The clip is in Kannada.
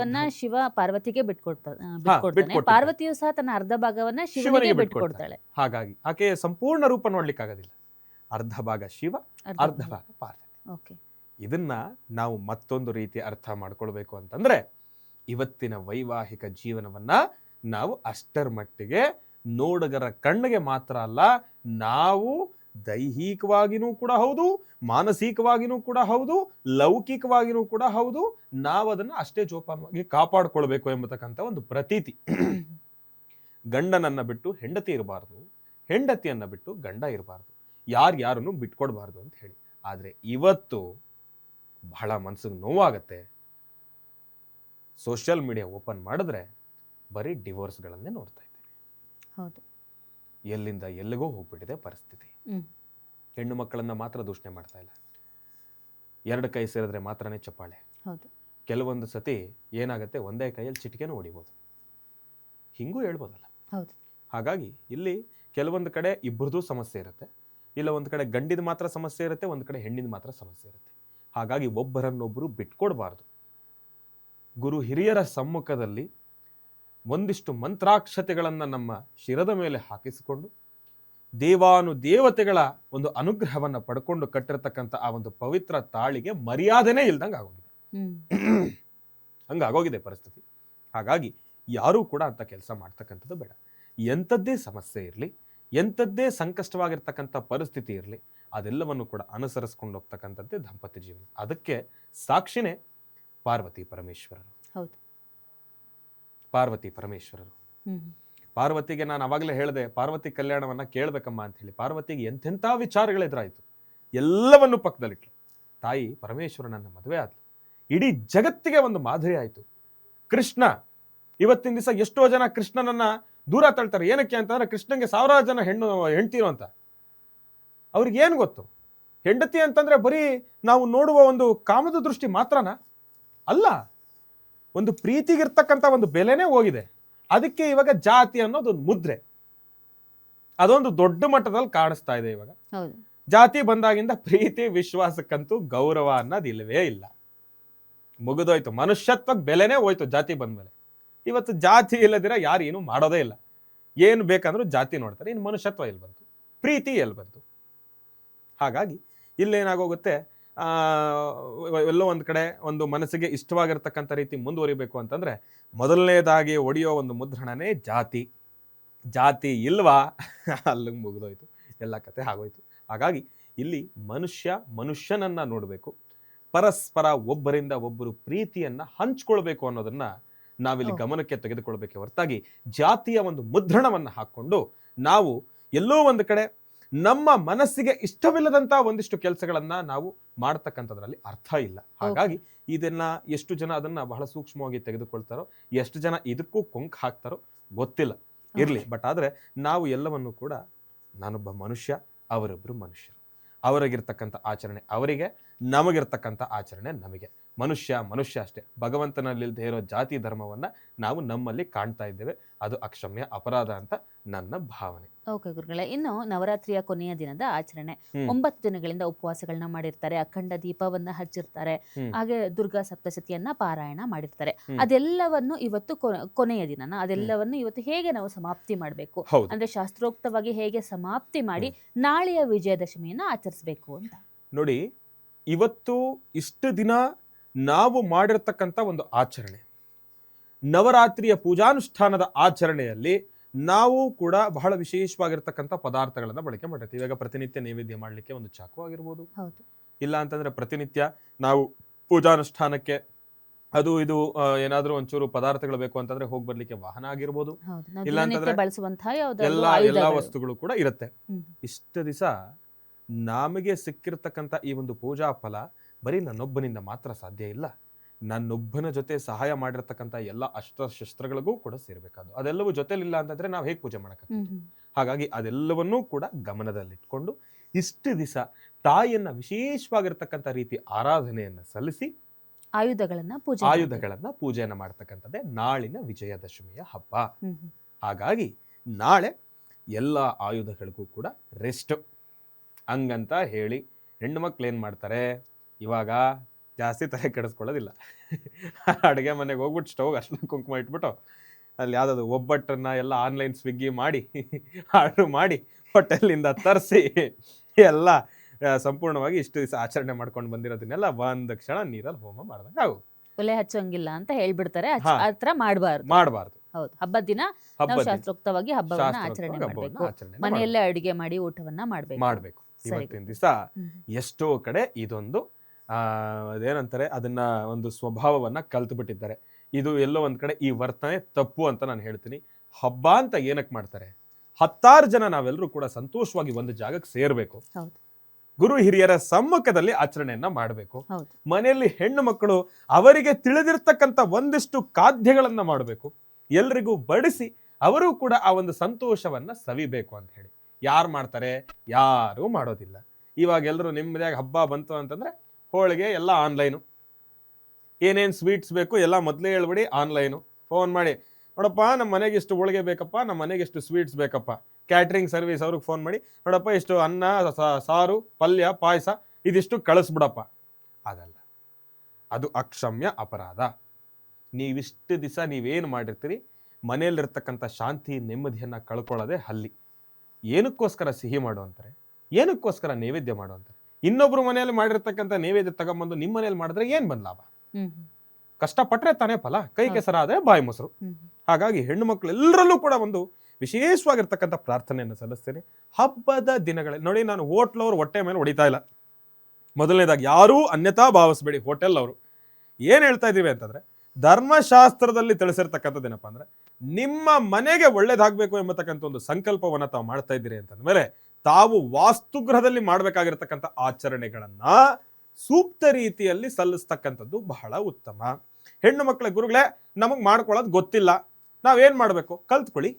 ಶಿವ ಪಾರ್ವತಿಗೆ ಬಿಟ್ಕೊಡ್ತಾನೆ. ಬಿಟ್ಕೊಟ್ಟಿದ್ದಾರೆ. ಪಾರ್ವತಿಯು ಸಹ ತನ್ನ ಅರ್ಧ ಭಾಗವನ್ನ ಶಿವನಿಗೆ ಬಿಟ್ಕೊಡ್ತಾಳೆ. ಹಾಗಾಗಿ ಆಕೆ ಸಂಪೂರ್ಣ ರೂಪ ನೋಡ್ಲಿಕ್ಕಾಗೋದಿಲ್ಲ. ಅರ್ಧ ಭಾಗ ಶಿವ, ಅರ್ಧ ಭಾಗ ಪಾರ್ವತಿ. ಇದನ್ನ ನಾವು ಮತ್ತೊಂದು ರೀತಿ ಅರ್ಥ ಮಾಡ್ಕೊಳ್ಬೇಕು ಅಂತಂದ್ರೆ, ಇವತ್ತಿನ ವೈವಾಹಿಕ ಜೀವನವನ್ನ ನಾವು ಅಷ್ಟರ ಮಟ್ಟಿಗೆ ನೋಡುಗರ ಕಣ್ಣಿಗೆ ಮಾತ್ರ ಅಲ್ಲ, ನಾವು ದೈಹಿಕವಾಗಿನೂ ಕೂಡ ಹೌದು, ಮಾನಸಿಕವಾಗಿನೂ ಕೂಡ ಹೌದು, ಲೌಕಿಕವಾಗಿನೂ ಕೂಡ ಹೌದು, ನಾವು ಅದನ್ನ ಅಷ್ಟೇ ಜೋಪಾನವಾಗಿ ಕಾಪಾಡ್ಕೊಳ್ಬೇಕು ಎಂಬತಕ್ಕಂಥ ಒಂದು ಪ್ರತೀತಿ. ಗಂಡನನ್ನ ಬಿಟ್ಟು ಹೆಂಡತಿ ಇರಬಾರ್ದು, ಹೆಂಡತಿಯನ್ನ ಬಿಟ್ಟು ಗಂಡ ಇರಬಾರ್ದು, ಯಾರನ್ನು ಬಿಟ್ಕೊಡ್ಬಾರ್ದು ಅಂತ ಹೇಳಿ. ಆದ್ರೆ ಇವತ್ತು ಬಹಳ ಮನಸ್ಸಿಗೆ ನೋವಾಗತ್ತೆ. ಸೋಷಿಯಲ್ ಮೀಡಿಯಾ ಓಪನ್ ಮಾಡಿದ್ರೆ ಬರೀ ಡಿವೋರ್ಸ್ಗಳನ್ನೇ ನೋಡ್ತಾ ಇದ್ದೇವೆ. ಹೌದು, ಎಲ್ಲಿಂದ ಎಲ್ಲಿಗೋ ಹೋಗ್ಬಿಟ್ಟಿದೆ ಪರಿಸ್ಥಿತಿ. ಹೆಣ್ಣು ಮಕ್ಕಳನ್ನ ಮಾತ್ರ ದೂಷಣೆ ಮಾಡ್ತಾ ಇಲ್ಲ, ಎರಡು ಕೈ ಸೇರಿದ್ರೆ ಮಾತ್ರನೇ ಚಪ್ಪಾಳೆ. ಕೆಲವೊಂದು ಸತಿ ಏನಾಗುತ್ತೆ, ಒಂದೇ ಕೈಯಲ್ಲಿ ಚಿಟಿಕೆನೂ ಹೊಡಿಬೋದು, ಹಿಂಗೂ ಹೇಳ್ಬೋದಲ್ಲ. ಹಾಗಾಗಿ ಇಲ್ಲಿ ಕೆಲವೊಂದು ಕಡೆ ಇಬ್ಬರದು ಸಮಸ್ಯೆ ಇರುತ್ತೆ, ಇಲ್ಲ ಒಂದು ಕಡೆ ಗಂಡಿದ ಮಾತ್ರ ಸಮಸ್ಯೆ ಇರುತ್ತೆ, ಒಂದು ಕಡೆ ಹೆಣ್ಣಿದ ಮಾತ್ರ ಸಮಸ್ಯೆ ಇರುತ್ತೆ. ಹಾಗಾಗಿ ಒಬ್ಬರನ್ನೊಬ್ಬರು ಬಿಟ್ಕೊಡ್ಬಾರ್ದು. ಗುರು ಹಿರಿಯರ ಸಮ್ಮುಖದಲ್ಲಿ ಒಂದಿಷ್ಟು ಮಂತ್ರಾಕ್ಷತೆಗಳನ್ನ ನಮ್ಮ ಶಿರದ ಮೇಲೆ ಹಾಕಿಸಿಕೊಂಡು ದೇವಾನುದೇವತೆಗಳ ಒಂದು ಅನುಗ್ರಹವನ್ನ ಪಡ್ಕೊಂಡು ಕಟ್ಟಿರತಕ್ಕಂಥ ಆ ಒಂದು ಪವಿತ್ರ ತಾಳಿಗೆ ಮರ್ಯಾದೆನೇ ಇಲ್ದಂಗೆ ಆಗೋಗಿದೆ. ಹಂಗಾಗೋಗಿದೆ ಪರಿಸ್ಥಿತಿ. ಹಾಗಾಗಿ ಯಾರೂ ಕೂಡ ಅಂತ ಕೆಲಸ ಮಾಡ್ತಕ್ಕಂಥದ್ದು ಬೇಡ. ಎಂಥದ್ದೇ ಸಮಸ್ಯೆ ಇರಲಿ, ಎಂಥದ್ದೇ ಸಂಕಷ್ಟವಾಗಿರ್ತಕ್ಕಂಥ ಪರಿಸ್ಥಿತಿ ಇರಲಿ, ಅದೆಲ್ಲವನ್ನು ಕೂಡ ಅನುಸರಿಸ್ಕೊಂಡು ಹೋಗ್ತಕ್ಕಂಥದ್ದೇ ದಾಂಪತ್ಯ ಜೀವನ. ಅದಕ್ಕೆ ಸಾಕ್ಷಿನೇ ಪಾರ್ವತಿ ಪರಮೇಶ್ವರರು. ಪಾರ್ವತಿ ಪರಮೇಶ್ವರರು. ಪಾರ್ವತಿಗೆ ನಾನು ಅವಾಗಲೇ ಹೇಳಿದೆ, ಪಾರ್ವತಿ ಕಲ್ಯಾಣವನ್ನ ಕೇಳ್ಬೇಕಮ್ಮ ಅಂತ ಹೇಳಿ. ಪಾರ್ವತಿಗೆ ಎಂತೆಂಥ ವಿಚಾರಗಳೆದುರಾಯ್ತು, ಎಲ್ಲವನ್ನು ಪಕ್ಕದಲ್ಲಿಟ್ಲು. ತಾಯಿ ಪರಮೇಶ್ವರನನ್ನ ಮದುವೆ ಆದ್ಲು, ಇಡೀ ಜಗತ್ತಿಗೆ ಒಂದು ಮಾದರಿ ಆಯ್ತು. ಕೃಷ್ಣ, ಇವತ್ತಿನ ದಿವಸ ಎಷ್ಟೋ ಜನ ಕೃಷ್ಣನನ್ನ ದೂರ ತಳ್ತಾರೆ. ಏನಕ್ಕೆ ಅಂತಂದ್ರೆ ಕೃಷ್ಣಂಗೆ ಸಾವಿರಾರು ಜನ ಹೆಂಡ್ತಿರೋ ಅಂತ. ಅವ್ರಿಗೆ ಏನು ಗೊತ್ತು? ಹೆಂಡತಿ ಅಂತಂದ್ರೆ ಬರೀ ನಾವು ನೋಡುವ ಒಂದು ಕಾಮದ ದೃಷ್ಟಿ ಮಾತ್ರನಾ? ಅಲ್ಲ, ಒಂದು ಪ್ರೀತಿಗಿರ್ತಕ್ಕಂಥ ಒಂದು ಬೆಲೆನೇ ಹೋಗಿದೆ. ಅದಕ್ಕೆ ಇವಾಗ ಜಾತಿ ಅನ್ನೋದು ಒಂದು ಮುದ್ರೆ, ಅದೊಂದು ದೊಡ್ಡ ಮಟ್ಟದಲ್ಲಿ ಕಾಣಿಸ್ತಾ ಇದೆ. ಇವಾಗ ಜಾತಿ ಬಂದಾಗಿಂದ ಪ್ರೀತಿ ವಿಶ್ವಾಸಕ್ಕಂತೂ ಗೌರವ ಅನ್ನೋದು ಇಲ್ಲವೇ ಇಲ್ಲ, ಮುಗಿದೋಯ್ತು. ಮನುಷ್ಯತ್ವಕ್ಕೆ ಬೆಲೆನೇ ಹೋಯ್ತು ಜಾತಿ ಬಂದ್ಮೇಲೆ. ಇವತ್ತು ಜಾತಿ ಇಲ್ಲದಿರ ಯಾರು ಏನು ಮಾಡೋದೇ ಇಲ್ಲ. ಏನು ಬೇಕಂದ್ರೂ ಜಾತಿ ನೋಡ್ತಾರೆ, ಇನ್ನು ಮನುಷ್ಯತ್ವ ಎಲ್ಲಿ ಬಂತು, ಪ್ರೀತಿ ಎಲ್ಲಿ ಬಂತು? ಹಾಗಾಗಿ ಇಲ್ಲೇನಾಗೋಗುತ್ತೆ, ಎಲ್ಲೋ ಒಂದು ಕಡೆ ಒಂದು ಮನಸ್ಸಿಗೆ ಇಷ್ಟವಾಗಿರ್ತಕ್ಕಂಥ ರೀತಿ ಮುಂದುವರಿಬೇಕು ಅಂತಂದ್ರೆ ಮೊದಲನೇದಾಗಿ ಒಡೆಯೋ ಒಂದು ಮುದ್ರಣನೇ ಜಾತಿ. ಜಾತಿ ಇಲ್ವಾ ಅಲ್ಲಿಗೆ ಮುಗಿದೋಯ್ತು, ಎಲ್ಲ ಕತೆ ಆಗೋಯ್ತು. ಹಾಗಾಗಿ ಇಲ್ಲಿ ಮನುಷ್ಯನನ್ನ ನೋಡಬೇಕು, ಪರಸ್ಪರ ಒಬ್ಬರಿಂದ ಒಬ್ಬರು ಪ್ರೀತಿಯನ್ನ ಹಂಚ್ಕೊಳ್ಬೇಕು ಅನ್ನೋದನ್ನ ನಾವಿಲ್ಲಿ ಗಮನಕ್ಕೆ ತೆಗೆದುಕೊಳ್ಬೇಕೆ ಹೊರತಾಗಿ ಜಾತಿಯ ಒಂದು ಮುದ್ರಣವನ್ನ ಹಾಕೊಂಡು ನಾವು ಎಲ್ಲೋ ಒಂದು ಕಡೆ ನಮ್ಮ ಮನಸ್ಸಿಗೆ ಇಷ್ಟವಿಲ್ಲದಂತ ಒಂದಿಷ್ಟು ಕೆಲಸಗಳನ್ನ ನಾವು ಮಾಡ್ತಕ್ಕಂಥದ್ರಲ್ಲಿ ಅರ್ಥ ಇಲ್ಲ. ಹಾಗಾಗಿ ಇದನ್ನ ಎಷ್ಟು ಜನ ಅದನ್ನ ಬಹಳ ಸೂಕ್ಷ್ಮವಾಗಿ ತೆಗೆದುಕೊಳ್ತಾರೋ, ಎಷ್ಟು ಜನ ಇದಕ್ಕೂ ಕೊಂಕ್ ಹಾಕ್ತಾರೋ ಗೊತ್ತಿಲ್ಲ, ಇರ್ಲಿ. ಬಟ್ ಆದ್ರೆ ನಾವು ಎಲ್ಲವನ್ನು ಕೂಡ, ನಾನೊಬ್ಬ ಮನುಷ್ಯ, ಅವರೊಬ್ರು ಮನುಷ್ಯರು, ಅವರಿಗಿರ್ತಕ್ಕಂಥ ಆಚರಣೆ ಅವರಿಗೆ, ನಮಗಿರ್ತಕ್ಕಂಥ ಆಚರಣೆ ನಮಗೆ. ಮನುಷ್ಯ ಅಷ್ಟೇ. ಭಗವಂತನಲ್ಲಿಲ್ಲದೆ ಇರೋ ಜಾತಿ ಧರ್ಮವನ್ನ ನಾವು ನಮ್ಮಲ್ಲಿ ಕಾಣ್ತಾ ಇದ್ದೇವೆ. ಅದು ಅಕ್ಷಮ್ಯ ಅಪರಾಧ ಅಂತ ನನ್ನ ಭಾವನೆ. ಓಕೆ ಗುರುಗಳೇ, ಇನ್ನು ನವರಾತ್ರಿಯ ಕೊನೆಯ ದಿನದ ಆಚರಣೆ, 9 ದಿನಗಳಿಂದ ಉಪವಾಸಗಳನ್ನ ಮಾಡಿರ್ತಾರೆ, ಅಖಂಡ ದೀಪವನ್ನ ಹಚ್ಚಿರ್ತಾರೆ, ಹಾಗೆ ದುರ್ಗಾ ಸಪ್ತಶತಿಯನ್ನ ಪಾರಾಯಣ ಮಾಡಿರ್ತಾರೆ. ಅದೆಲ್ಲವನ್ನು ಇವತ್ತು ಕೊನೆಯ ದಿನನ, ಅದೆಲ್ಲವನ್ನು ಇವತ್ತು ಹೇಗೆ ನಾವು ಸಮಾಪ್ತಿ ಮಾಡಬೇಕು ಅಂದ್ರೆ ಶಾಸ್ತ್ರೋಕ್ತವಾಗಿ ಹೇಗೆ ಸಮಾಪ್ತಿ ಮಾಡಿ ನಾಳೆಯ ವಿಜಯದಶಮಿಯನ್ನ ಆಚರಿಸಬೇಕು ಅಂತ ನೋಡಿ. ಇವತ್ತು ಇಷ್ಟು ದಿನ ನಾವು ಮಾಡಿರ್ತಕ್ಕಂಥ ಒಂದು ಆಚರಣೆ, ನವರಾತ್ರಿಯ ಪೂಜಾನುಷ್ಠಾನದ ಆಚರಣೆಯಲ್ಲಿ ನಾವು ಕೂಡ ಬಹಳ ವಿಶೇಷವಾಗಿರ್ತಕ್ಕಂಥ ಪದಾರ್ಥಗಳನ್ನ ಬಳಕೆ ಮಾಡಿರ್ತೀವಿ. ಇವಾಗ ಪ್ರತಿನಿತ್ಯ ನೈವೇದ್ಯ ಮಾಡ್ಲಿಕ್ಕೆ ಒಂದು ಚಾಕು ಆಗಿರ್ಬೋದು, ಇಲ್ಲ ಅಂತಂದ್ರೆ ಪ್ರತಿನಿತ್ಯ ನಾವು ಪೂಜಾನುಷ್ಠಾನಕ್ಕೆ ಅದು ಇದು ಏನಾದ್ರೂ ಒಂಚೂರು ಪದಾರ್ಥಗಳು ಬೇಕು ಅಂತಂದ್ರೆ ಹೋಗಿ ಬರ್ಲಿಕ್ಕೆ ವಾಹನ ಆಗಿರ್ಬೋದು, ಇಲ್ಲ ಅಂತಂದ್ರೆ ಎಲ್ಲಾ ವಸ್ತುಗಳು ಕೂಡ ಇರುತ್ತೆ. ಇಷ್ಟು ದಿವಸ ನಮಗೆ ಸಿಕ್ಕಿರ್ತಕ್ಕಂಥ ಈ ಒಂದು ಪೂಜಾ ಫಲ ಬರೀ ನನ್ನೊಬ್ಬನಿಂದ ಮಾತ್ರ ಸಾಧ್ಯ ಇಲ್ಲ, ನನ್ನೊಬ್ಬನ ಜೊತೆ ಸಹಾಯ ಮಾಡಿರ್ತಕ್ಕಂಥ ಎಲ್ಲ ಅಸ್ತ್ರಶಸ್ತ್ರಗಳಿಗೂ ಕೂಡ ಸೇರ್ಬೇಕಾದ್ರು. ಅದೆಲ್ಲವೂ ಜೊತೆಲಿಲ್ಲ ಅಂತಂದ್ರೆ ನಾವು ಹೇಗೆ ಪೂಜೆ ಮಾಡಕ? ಹಾಗಾಗಿ ಅದೆಲ್ಲವನ್ನೂ ಕೂಡ ಗಮನದಲ್ಲಿಟ್ಕೊಂಡು ಇಷ್ಟು ದಿವಸ ತಾಯಿಯನ್ನ ವಿಶೇಷವಾಗಿರ್ತಕ್ಕಂಥ ರೀತಿ ಆರಾಧನೆಯನ್ನ ಸಲ್ಲಿಸಿ ಆಯುಧಗಳನ್ನ ಪೂಜೆಯನ್ನ ಮಾಡ್ತಕ್ಕಂಥದ್ದೇ ನಾಳಿನ ವಿಜಯದಶಮಿಯ ಹಬ್ಬ. ಹಾಗಾಗಿ ನಾಳೆ ಎಲ್ಲ ಆಯುಧಗಳಿಗೂ ಕೂಡ ರೆಸ್ಟ್ ಹಂಗಂತ ಹೇಳಿ ಹೆಣ್ಣು ಮಕ್ಳು ಏನ್ ಮಾಡ್ತಾರೆ, ಇವಾಗ ಜಾಸ್ತಿ ತಲೆ ಕೆಡಿಸ್ಕೊಳ್ಳೋದಿಲ್ಲ. ಅಡುಗೆ ಮನೆಗೆ ಹೋಗ್ಬಿಟ್ಟು ಸ್ಟವ್ ಅಷ್ಟು ಕುಂಕುಮ ಇಟ್ಬಿಟ್ಟು ಅಲ್ಲಿ ಯಾವುದಾದ್ರು ಒಬ್ಬಟ್ಟನ್ನ ಎಲ್ಲ ಆನ್ಲೈನ್ ಸ್ವಿಗ್ಗಿ ಮಾಡಿ ಆರ್ಡ್ರ್ ಮಾಡಿ ಹೋಟೆಲಿಂದ ತರಿಸಿ ಎಲ್ಲ ಸಂಪೂರ್ಣವಾಗಿ ಇಷ್ಟು ದಿವಸ ಆಚರಣೆ ಮಾಡ್ಕೊಂಡು ಬಂದಿರೋದನ್ನೆಲ್ಲ ಒಂದು ಕ್ಷಣ ನೀರಲ್ಲಿ ಹೋಮ ಮಾಡ್ದಂಗೆ ಆಗುತ್ತೆ. ಒಲೆ ಹಚ್ಚೋಂಗಿಲ್ಲ ಅಂತ ಹೇಳ್ಬಿಡ್ತಾರೆ, ಹಾ. ಆತರ ಮಾಡಬಾರ್ದು. ಮಾಡಬಾರ್ದು. ಹೌದು, ಹಬ್ಬದ ದಿನ ನಾವು ಹಬ್ಬದ ದಿನ ಶಾಸ್ತ್ರೋಕ್ತವಾಗಿ ಹಬ್ಬವನ್ನ ಆಚರಣೆ ಶಾಸ್ತ್ರೋಕ್ತವಾಗಿ ಹಬ್ಬವನ್ನ ಮಾಡಬೇಕು, ಆಚರಣೆ ಮನೆಯಲ್ಲೇ ಅಡುಗೆ ಮಾಡಿ ಊಟವನ್ನ ಮಾಡಬೇಕು. ಮಾಡಬೇಕು. ಸರಿ. ಇವತ್ತಿನ ದಿವಸ ಹ್ಮ್. ಎಷ್ಟೋ ಕಡೆ ಇದೊಂದು ಅದೇನಂತಾರೆ ಅದನ್ನ ಒಂದು ಸ್ವಭಾವವನ್ನ ಕಲ್ತು ಬಿಟ್ಟಿದ್ದಾರೆ. ಇದು ಎಲ್ಲೋ ಒಂದ್ ಕಡೆ ಈ ವರ್ತನೆ ತಪ್ಪು ಅಂತ ನಾನು ಹೇಳ್ತೀನಿ. ಹಬ್ಬ ಅಂತ ಏನಕ್ಕೆ ಮಾಡ್ತಾರೆ? 10 ಜನ ನಾವೆಲ್ಲರೂ ಕೂಡ ಸಂತೋಷವಾಗಿ ಒಂದು ಜಾಗಕ್ಕೆ ಸೇರ್ಬೇಕು, ಹೌದು ಗುರು ಹಿರಿಯರ ಸಮ್ಮುಖದಲ್ಲಿ ಆಚರಣೆಯನ್ನ ಮಾಡಬೇಕು. ಹೌದು ಮನೆಯಲ್ಲಿ ಹೆಣ್ಣು ಮಕ್ಕಳು ಅವರಿಗೆ ತಿಳಿದಿರ್ತಕ್ಕಂಥ ಒಂದಿಷ್ಟು ಖಾದ್ಯಗಳನ್ನ ಮಾಡಬೇಕು, ಎಲ್ರಿಗೂ ಬಡಿಸಿ ಅವರು ಕೂಡ ಆ ಒಂದು ಸಂತೋಷವನ್ನ ಸವಿಬೇಕು ಅಂತ ಹೇಳಿ. ಯಾರು ಮಾಡ್ತಾರೆ? ಯಾರೂ ಮಾಡೋದಿಲ್ಲ. ಇವಾಗ ಎಲ್ಲರೂ ನಿಮ್ಮದಾಗ ಹಬ್ಬ ಬಂತು ಅಂತಂದ್ರೆ ಹೋಳಿಗೆ ಎಲ್ಲ ಆನ್ಲೈನು, ಏನೇನು ಸ್ವೀಟ್ಸ್ ಬೇಕು ಎಲ್ಲ ಮೊದಲೇ ಹೇಳ್ಬಿಡಿ ಆನ್ಲೈನು. ಫೋನ್ ಮಾಡಿ, ನೋಡಪ್ಪ ನಮ್ಮ ಮನೆಗೆ ಇಷ್ಟು ಹೋಳಿಗೆ ಬೇಕಪ್ಪ, ನಮ್ಮ ಮನೆಗೆ ಇಷ್ಟು ಸ್ವೀಟ್ಸ್ ಬೇಕಪ್ಪ. ಕ್ಯಾಟ್ರಿಂಗ್ ಸರ್ವಿಸ್ ಅವ್ರಿಗೆ ಫೋನ್ ಮಾಡಿ, ನೋಡಪ್ಪ ಇಷ್ಟು ಅನ್ನ, ಸಾರು, ಪಲ್ಯ, ಪಾಯಸ ಇದಿಷ್ಟು ಕಳಿಸ್ಬಿಡಪ್ಪ. ಅದಲ್ಲ, ಅದು ಅಕ್ಷಮ್ಯ ಅಪರಾಧ. ನೀವಿಷ್ಟು ದಿವಸ ನೀವೇನು ಮಾಡಿರ್ತೀರಿ, ಮನೆಯಲ್ಲಿರ್ತಕ್ಕಂಥ ಶಾಂತಿ ನೆಮ್ಮದಿಯನ್ನು ಕಳ್ಕೊಳ್ಳೋದೆ ಅಲ್ಲಿ. ಏನಕ್ಕೋಸ್ಕರ ಸಿಹಿ ಮಾಡು ಅಂತಾರೆ, ಏನಕ್ಕೋಸ್ಕರ ನೈವೇದ್ಯ ಮಾಡು ಅಂತಾರೆ. ಇನ್ನೊಬ್ರು ಮನೆಯಲ್ಲಿ ಮಾಡಿರ್ತಕ್ಕಂಥ ನೈವೇದ್ಯ ತಗೊಂಬಂದು ನಿಮ್ಮ ಮನೇಲಿ ಮಾಡಿದ್ರೆ ಏನ್ ಬಂದ್ ಲಾಭ? ಕಷ್ಟಪಟ್ರೆ ತಾನೇ ಫಲ, ಕೈ ಕೆಸರಾದ್ರೆ ಬಾಯಿ ಮೊಸರು. ಹಾಗಾಗಿ ಹೆಣ್ಣು ಮಕ್ಕಳು ಎಲ್ಲರಲ್ಲೂ ಕೂಡ ಒಂದು ವಿಶೇಷವಾಗಿರ್ತಕ್ಕಂಥ ಪ್ರಾರ್ಥನೆಯನ್ನು ಸಲ್ಲಿಸ್ತೇನೆ. ಹಬ್ಬದ ದಿನಗಳಲ್ಲಿ ನೋಡಿ, ನಾನು ಹೋಟ್ಲವ್ರು ಹೊಟ್ಟೆ ಮೇಲೆ ಹೊಡಿತಾ ಇಲ್ಲ. ಮೊದಲನೇದಾಗಿ ಯಾರೂ ಅನ್ಯತಾ ಭಾವಿಸ್ಬೇಡಿ. ಹೋಟೆಲ್ ಅವರು ಏನ್ ಹೇಳ್ತಾ ಇದೀವಿ ಅಂತಂದ್ರೆ, ಧರ್ಮಶಾಸ್ತ್ರದಲ್ಲಿ ತಿಳಿಸಿರ್ತಕ್ಕಂಥದ್ದೇನಪ್ಪ ಅಂದ್ರೆ, ನಿಮ್ಮ ಮನೆಗೆ ಒಳ್ಳೇದಾಗಬೇಕು ಎಂಬತಕ್ಕಂಥ ಒಂದು ಸಂಕಲ್ಪವನ್ನ ತಾವು ಮಾಡ್ತಾ ಇದ್ದೀರಿ ಅಂತಂದ್ಮೇಲೆ ತಾವು ವಾಸ್ತುಗೃಹದಲ್ಲಿ ಮಾಡಬೇಕಾಗಿರ್ತಕ್ಕಂಥ ಆಚರಣೆಗಳನ್ನ ಸೂಕ್ತ ರೀತಿಯಲ್ಲಿ ಸಲ್ಲಿಸ್ತಕ್ಕಂಥದ್ದು ಬಹಳ ಉತ್ತಮ. ಹೆಣ್ಣು ಮಕ್ಕಳ ಗುರುಗಳೇ, ನಮಗ್ ಮಾಡ್ಕೊಳ್ಳೋದು ಗೊತ್ತಿಲ್ಲ, ನಾವೇನ್ ಮಾಡ್ಬೇಕು? ಕಲ್ತ್ಕೊಳ್ಳಿ.